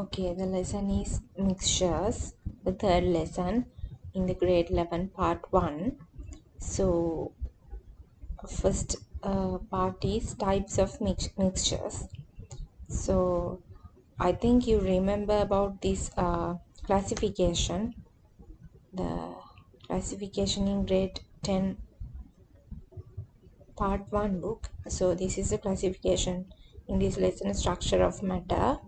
Okay, the lesson is mixtures, the third lesson in the grade 11 part 1. So, first part is types of mixtures. So, I think you remember about this classification, the classification in grade 10 part 1 book. So, this is the classification in this lesson, structure of matter.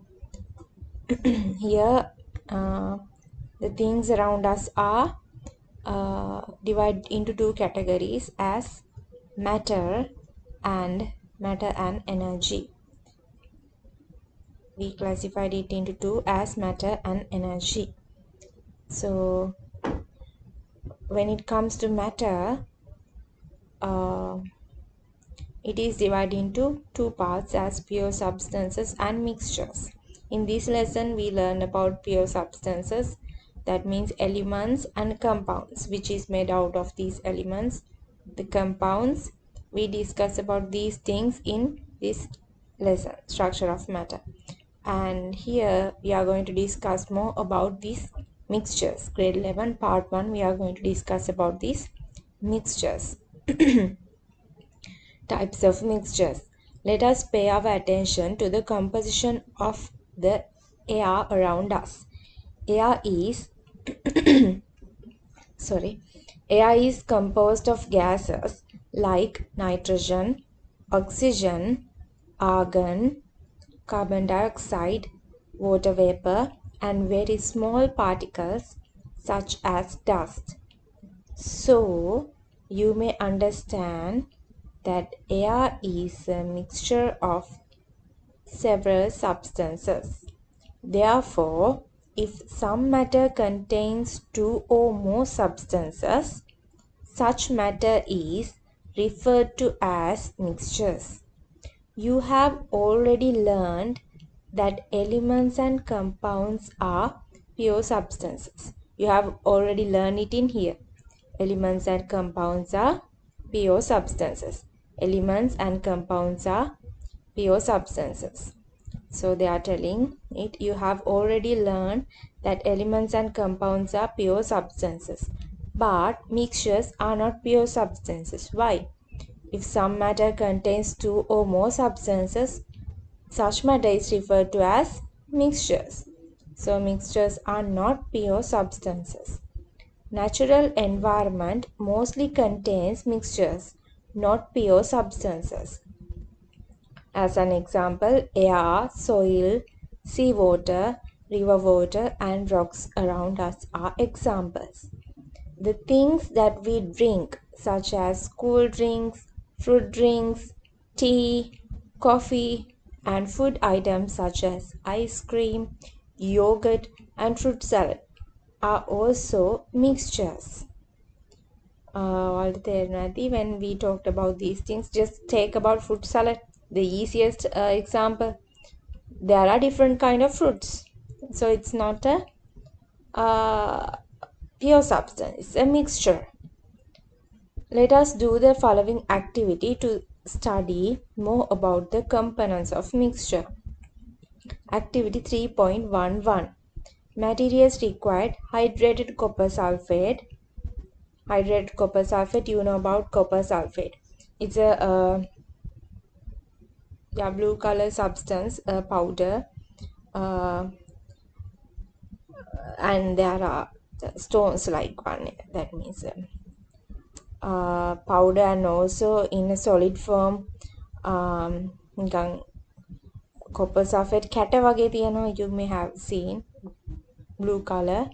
Here, the things around us are divided into two categories as matter and energy. We classified it into two as matter and energy. So when it comes to matter, it is divided into two parts as pure substances and mixtures. In this lesson, we learn about pure substances, that means elements and compounds, which is made out of these elements. The compounds, we discuss about these things in this lesson, structure of matter. And here we are going to discuss more about these mixtures. Grade 11 part 1, we are going to discuss about these mixtures. Types of mixtures. Let us pay our attention to the composition of the air around us. Air is air is composed of gases like nitrogen, oxygen, argon, carbon dioxide, water vapor, and very small particles such as dust. So, you may understand that air is a mixture of several substances. Therefore, if some matter contains two or more substances, such matter is referred to as mixtures. You have already learned that elements and compounds are pure substances. You have already learned it in here. Elements and compounds are pure substances. Elements and compounds are pure substances. So they are telling it, you have already learned that elements and compounds are pure substances. But mixtures are not pure substances. Why? If some matter contains two or more substances, such matter is referred to as mixtures. So mixtures are not pure substances. Natural environment mostly contains mixtures, not pure substances. As an example, air, soil, seawater, river water, and rocks around us are examples. The things that we drink, such as cool drinks, fruit drinks, tea, coffee, and food items such as ice cream, yogurt, and fruit salad, are also mixtures. When we talked about these things, just take about fruit salad, the easiest example. There are different kind of fruits, so it's not a pure substance, it's a mixture. Let us do the following activity to study more about the components of mixture. Activity 3.11. Materials required: hydrated copper sulfate. Hydrated copper sulfate, you know about copper sulfate. It's a blue color substance, powder, and there are stones like one, that means powder, and also in a solid form copper sulfate කැට වගේ තියෙනවා, you may have seen blue color.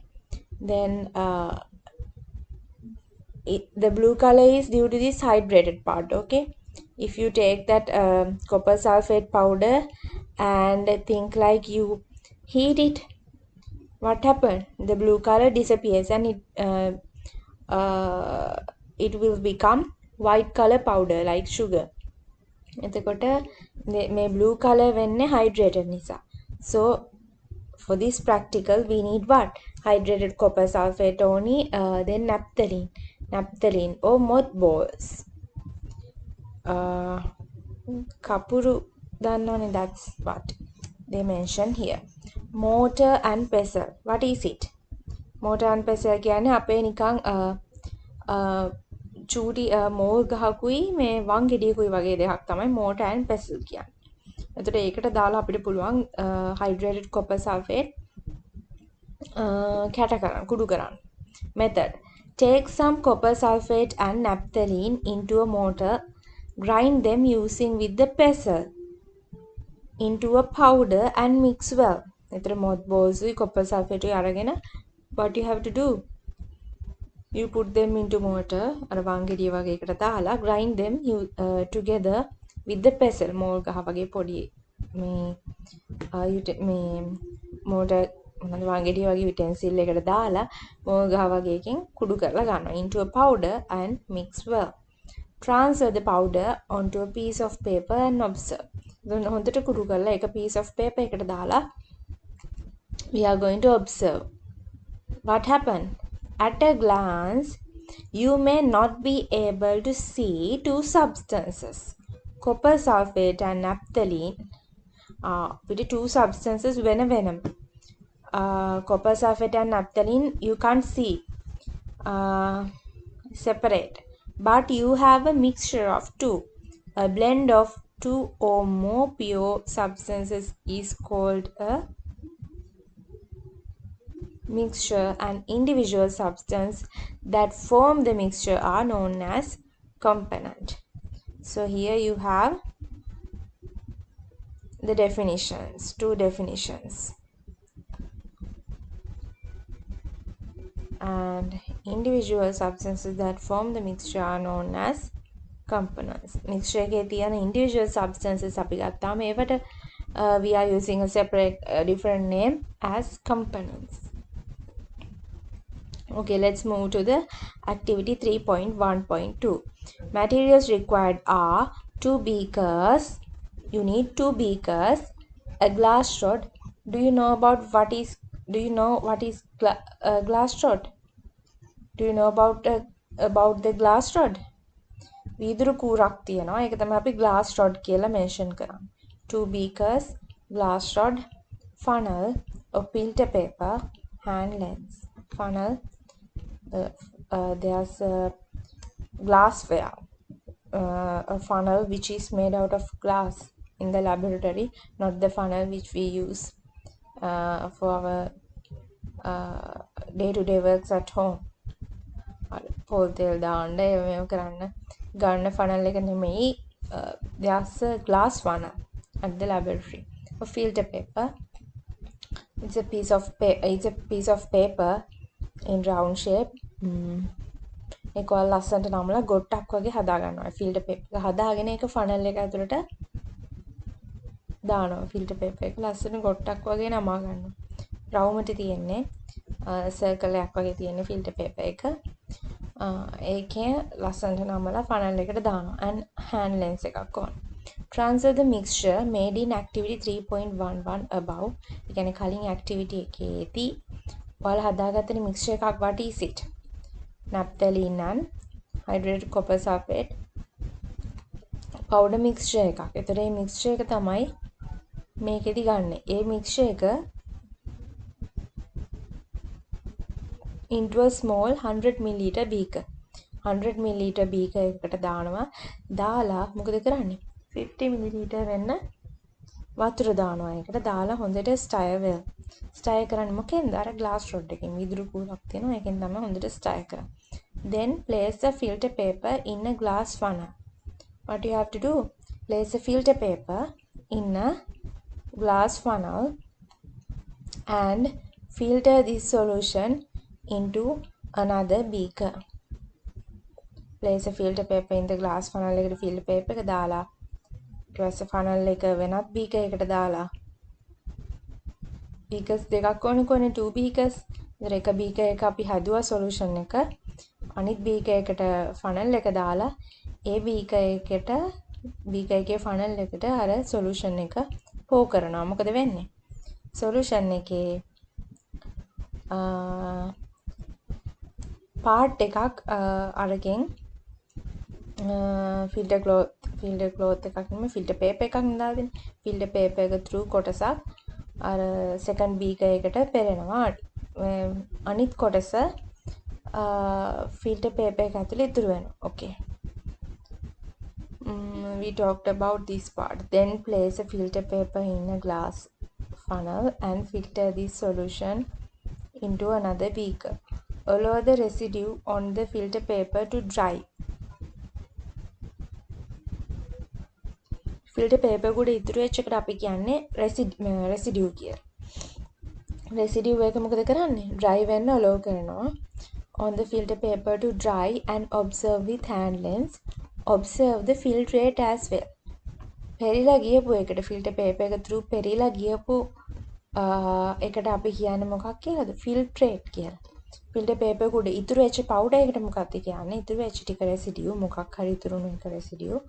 Then the blue color is due to this hydrated part. Okay, if you take that copper sulfate powder and think like you heat it, what happened? The blue color disappears and it will become white color powder like sugar. එතකොට මේ blue color වෙන්නේ hydrated නිසා. So for this practical we need what? Hydrated copper sulfate only, then naphthalene or mothballs. Kapuru දන්නවනේ, that's what they mention here. mortar and pestle. What is it? mortar and pestle කියන්නේ අපේ නිකන් චූටි මෝල් ගහකුයි මේ වන් ගෙඩියකුයි වගේ දෙයක් තමයි mortar and pestle කියන්නේ. එතකොට ඒකට දාලා අපිට පුළුවන් hydrated copper sulfate කැට කරන්න කුඩු කරන්න. Method. Take some copper sulfate and naphthalene into a mortar. Grind them using with the pestle into a powder and mix well. එතන mothballs උයි copper sulfate උයි අරගෙන what you have to do? You put them into mortar අර වංගෙඩිය වගේ එකට දාලා grind them together with the pestle මෝල් ගහ වගේ පොඩි මේ mortar මොනවද වංගෙඩිය වගේ utensil එකට දාලා මෝල් ගහ වගේ එකකින් කුඩු කරලා ගන්නවා into a powder and mix well. Transfer the powder onto a piece of paper and observe. හොඳට කුඩු කරලා එක piece of paper එකට දාලා we are going to observe. What happened? At a glance, you may not be able to see two substances. Copper sulfate and naphthalene are with two substances venom. Copper sulfate and naphthalene you can't see separate, but you have a mixture of two. A blend of two or more pure substances is called a mixture, and individual substances that form the mixture are known as component. So here you have the definitions, two definitions. And individual substances that form the mixture are known as components. Mixture එකේ තියෙන individual substances අපි ගත්තාම ඒවට we are using a separate different name as components. Okay, let's move to the activity 3.1.2. Materials required are 2 beakers. You need 2 beakers, a glass rod. Do you know what is glass rod? Do you know about the glass rod? වීදුරු කූරක් තියෙනවා. ඒක තමයි අපි glass rod කියලා mention කරන්නේ. 2 beakers, glass rod, funnel, a filter paper, hand lens. Funnel, there's a glassware, a funnel which is made out of glass in the laboratory, not the funnel which we use for our day-to-day works at home. පොල් තෙල් දාන්න මේව කරන්න ගන්න funnel එක නෙමෙයි. There's a glass funnel at the laboratory. A filter paper, it's a piece of paper in round shape. ඒක ඔයාලා ලස්සනට නමලා ගොට්ටක් වගේ හදා ගන්නවා. ෆිල්ටර් පේපර් එක හදාගෙන ඒක ෆනල් එක ඇතුළට දානවා. ෆිල්ටර් පේපර් එක ලස්සන ගොට්ටක් වගේ නමා ගන්නවා. රවුමට තියෙන්නේ සර්කල් එකක් වගේ තියෙන ෆිල්ටර් පේපර් එක. ඒකේ ලස්සනට නමලා ෆනල් එකට දානවා. and hand lens එකක් ඕන. Transfer the mixture made in activity 3.11 above. ඒ කියන්නේ කලින් activity එකේදී ඔයාලා හදාගත්ත mixture එකක් what is it? Naphthalene and hydrated copper sulfate powder mixture එකක්. ඒතර මේ mixture එක තමයි මේකෙදි ගන්න. ඒ mixture එක into a small 100 ml beaker. 100 ml beaker එකකට දානවා. දාලා මොකද කරන්නේ? 50 ml වෙන්න වතුර දානවා. ඒකට දාලා හොඳට stir වෙනවා. stir කරන්නේ මොකෙන්ද? අර glass rod එකෙන් විදුරු කූරක් තියෙනවා. ඒකෙන් තමයි හොඳට stir කරන්නේ. Then place the filter paper in a glass funnel. What you have to do? Place the filter paper in a glass funnel and filter this solution into another beaker. Place a filter paper in the glass funnel එකට filter paper එක දාලා ඊට පස්සේ funnel එක වෙනත් beaker එකකට දාලා beakers දෙකක් ඕනකෝනේ 2 beakers. ඉතින් එක beaker එක අපි හදුවා solution එක. අනිත් beaker එකට funnel එක දාලා ඒ beaker එකේ funnel එකට අර solution එක pour කරනවා. මොකද වෙන්නේ? solution එකේ part එකක් අරගෙන filter cloth එකක් නෙමෙයි filter paper එකක් දාලා දෙන්න. filter paper එක through කොටසක් අර second beaker එකට පෙරෙනවා. අනිත් කොටස filter paper එක ඇතුලේ ඉතුරු වෙනවා. Okay. We talked about this part. Then place a filter paper in a glass funnel and filter this solution into another beaker. Allow the residue on the filter paper to dry. Filter paper උඩ ඉතුරු වෙච්ච එකට අපි කියන්නේ residue කියලා. Residue එක මොකද කරන්නේ? Dry වෙන්න allow කරනවා. On the filter paper to dry and observe with hand lens. Observe the filtrate as well. පෙරිලා ගියපු එකට filter paper එක through පෙරිලා ගියපු එකට අපි කියන්නේ මොකක් කියලාද? Filtrate කියලා. filter paper එක උඩ ඉතුරු වෙච්ච powder එකට මොකක්ද කියන්නේ? ඉතුරු වෙච්ච ටික residue මොකක් හරි ඉතුරුණු එක residue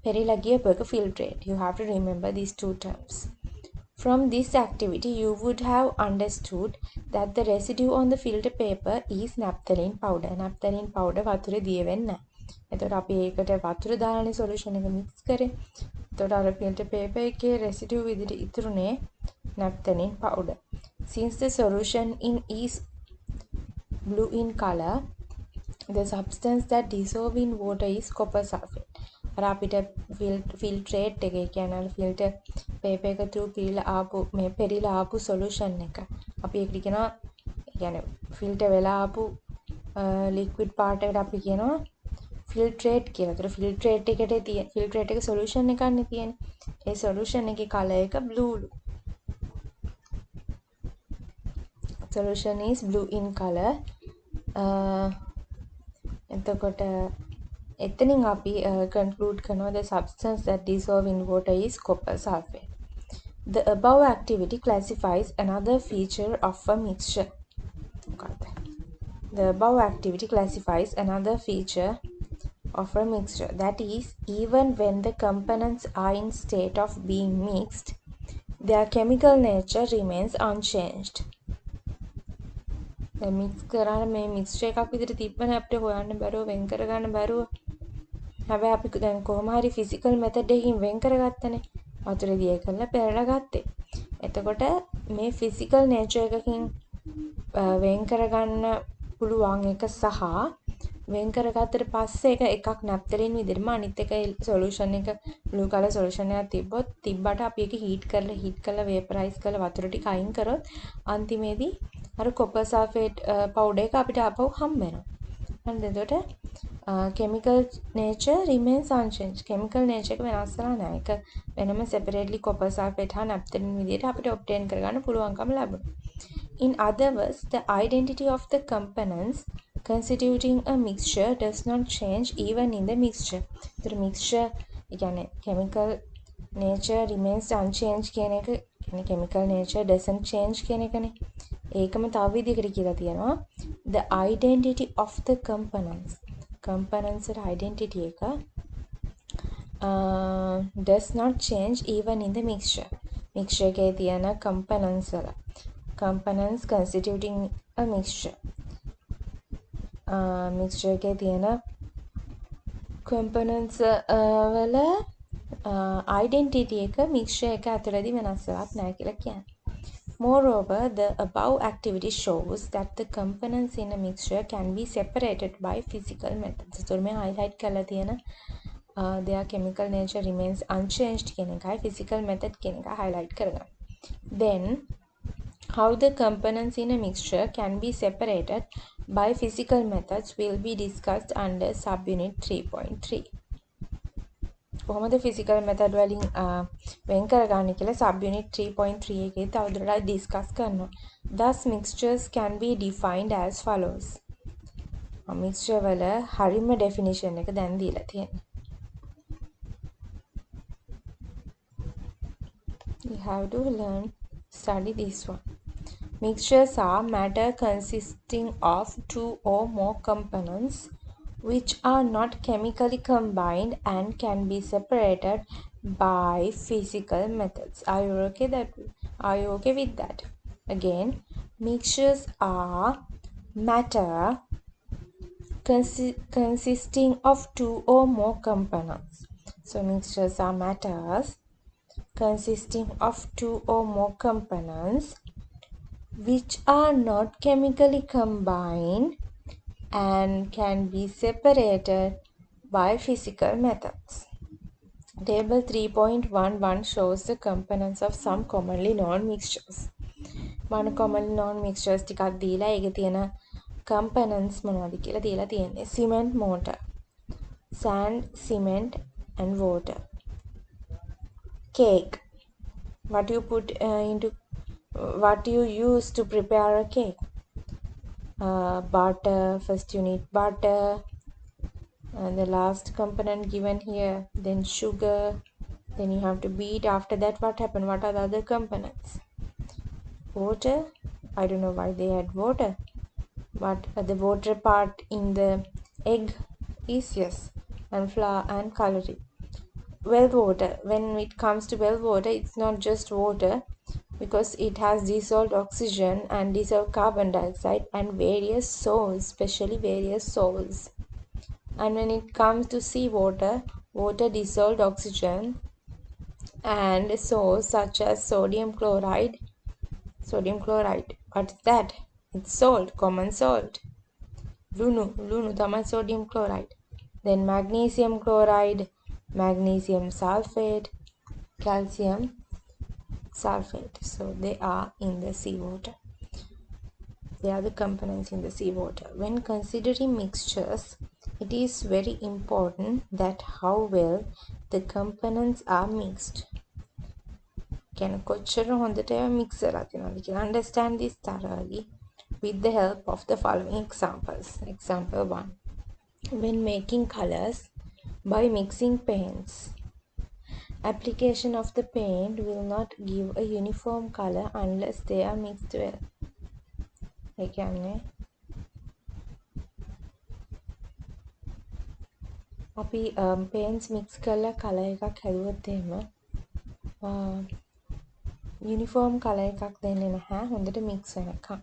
පෙරිලා ගියපු එක filtrate. You have to remember these two terms. From this activity, you would have understood that the residue on the filter paper is naphthalene powder. Naphthalene powder වතුරේ දිය වෙන්නේ නැහැ. එතකොට අපි ඒකට වතුර දාලානේ solution එක mix කරේ. එතකොට අර filter paper එකේ residue විදිහට ඉතුරුනේ naphthalene powder. Since the solution is blue in color, the substance that dissolve in water is copper sulfate. අර අපිට filtrate එක කියන්නේ filter paper එක through පෙරිලා ආපු solution එක. අපි ඒකට කියනවා කියන්නේ filter වෙලා ආපු liquid part එකට අපි කියනවා filtrate කියලා. ඒතර filtrate එකට තියෙන filtrate එක solution එකක්නේ තියෙන්නේ. ඒ solution එකේ color එක blue. Solution is blue in color. එතකොට එතනින් අපි conclude කරනවා the substance that dissolve in water is copper sulfate. The above activity classifies another feature of a mixture. The above activity classifies another feature of a mixture, that is, even when the components are in state of being mixed, their chemical nature remains unchanged. The mix කරාන මේ mixture එකක් විදිහට තිබ්බනේ අපිට හොයන්න බැරුව වෙන් කරගන්න බැරුව. හැබැයි අපි දැන් කොහොම හරි physical method එකකින් වෙන් කරගත්තනේ. වතුරේ දිය කරලා පෙරලා ගත්තේ. එතකොට මේ physical nature එකකින් වෙන් කරගන්න පුළුවන් එක සහ වෙන් කරගත්තට පස්සේ එකක් naphthalene විදිහටම අනිත් එක solution එක blue color solution එකක් තිබ්බට අපි ඒක heat කරලා vaporize කරලා වතුර ටික අයින් කරොත් අන්තිමේදී අර copper sulfate powder එක අපිට ආපහු හම්බ වෙනවා. හරිද? එතකොට chemical nature remains unchanged. chemical nature එක වෙනස් වෙලා නැහැ. ඒක වෙනම separately copper sulfate හා naphthalene විදිහට අපිට obtain කරගන්න පුළුවන්කම ලැබුණා. In other words, the identity of the components constituting a mixture does not change even in the mixture. The mixture කියන්නේ chemical nature remains unchanged කියන එක කියන්නේ chemical nature doesn't change කියන එකනේ. ඒකම තව විදිහකට කියලා තියෙනවා the identity of the components එක identity එක does not change even in the mixture එකේ තියෙන components constituting a mixture එකේ තියෙන components වල identity එක mixture එක ඇතුළතදී වෙනස් වෙලක් නැහැ කියලා කියන්නේ. Moreover, the above activity shows that the components in a mixture can be separated by physical methods. So, मैं highlight කරලා තියෙන their chemical nature remains unchanged කියන එකයි physical method කියන එක highlight කරගන්න. Then, how the components in a mixture can be separated by physical methods will be discussed under subunit 3.3. කොහොමද physical method වලින් වෙන් කරගන්නේ කියලා subunit 3.3 එකේ තවදුරටත් discuss කරනවා. Thus mixtures can be defined as follows. mixture වල හරිම definition එක දැන් දීලා තියෙනවා. You have to study this one. Mixtures are matter consisting of two or more components which are not chemically combined and can be separated by physical methods. Are you okay with that? Again, mixtures are matter consisting of two or more components. So mixtures are matters consisting of two or more components which are not chemically combined and can be separated by physical methods. Table 3.11 shows the components of some commonly known mixtures. One commonly known mixtures ටිකක් දීලා ඒකේ තියෙන components මොනවද කියලා දීලා තියෙන්නේ. Cement mortar, sand, cement and water. Cake. What you use to prepare a cake? Butter. First you need butter. And the last component given here. Then sugar. Then you have to beat. After that, what happened? What are the other components? Water. I don't know why they add water, but the water part in the egg is yes, and flour and coloring. Well water. When it comes to well water, it's not just water because it has dissolved oxygen and dissolved carbon dioxide and various salts, especially various salts. And when it comes to seawater, water dissolved oxygen and salts such as sodium chloride. Sodium chloride, what is that? It's salt, common salt. Lunu තමයි sodium chloride. Then magnesium chloride, magnesium sulfate, calcium sulfate. So they are in the seawater. They are the components in the seawater. When considering mixtures, it is very important that how well the components are mixed. Can කොච්චර හොඳට mix කරලා තියෙනවද කියලා understand this thoroughly with the help of the following examples. Example 1. When making colors by mixing paints, application of the paint will not give a uniform color unless they are mixed well. ඒ කියන්නේ අපි paints mix කරලා color එකක් හැදුවොත් එහෙම uniform color එකක් දෙන්නේ නැහැ හොඳට mix වෙනකම්.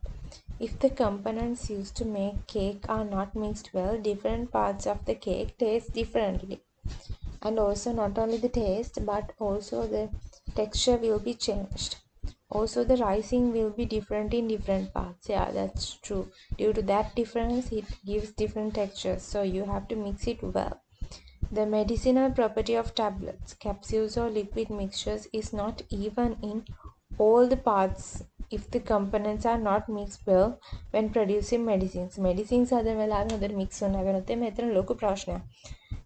If the components used to make cake are not mixed well, different parts of the cake taste differently. And also not only the taste but also the texture will be changed. Also the rising will be different in different parts. Yeah, that's true. Due to that difference, it gives different textures. So you have to mix it well. The medicinal property of tablets, capsules or liquid mixtures is not even in all the parts if the components are not mixed well when producing medicines. Medicines are the well mix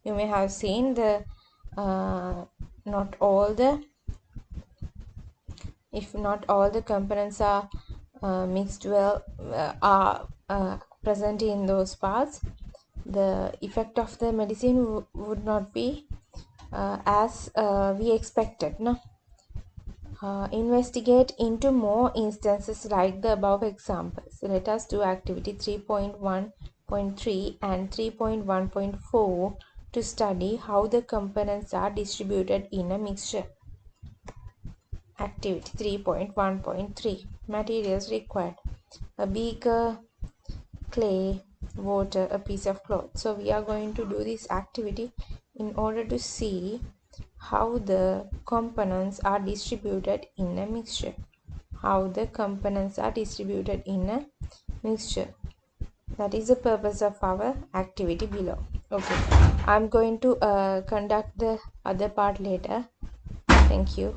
you may have seen the not all the components are mixed well are present in those parts, the effect of the medicine would not be as we expected. No? Investigate into more instances like the above examples. Let us do activity 3.1.3 and 3.1.4 to study how the components are distributed in a mixture. Activity 3.1.3. Materials required: a beaker, clay, water, a piece of cloth. So we are going to do this activity in order to see how the components are distributed in a mixture. How the components are distributed in a mixture. That is the purpose of our activity below. Okay, I'm going to conduct the other part later. Thank you.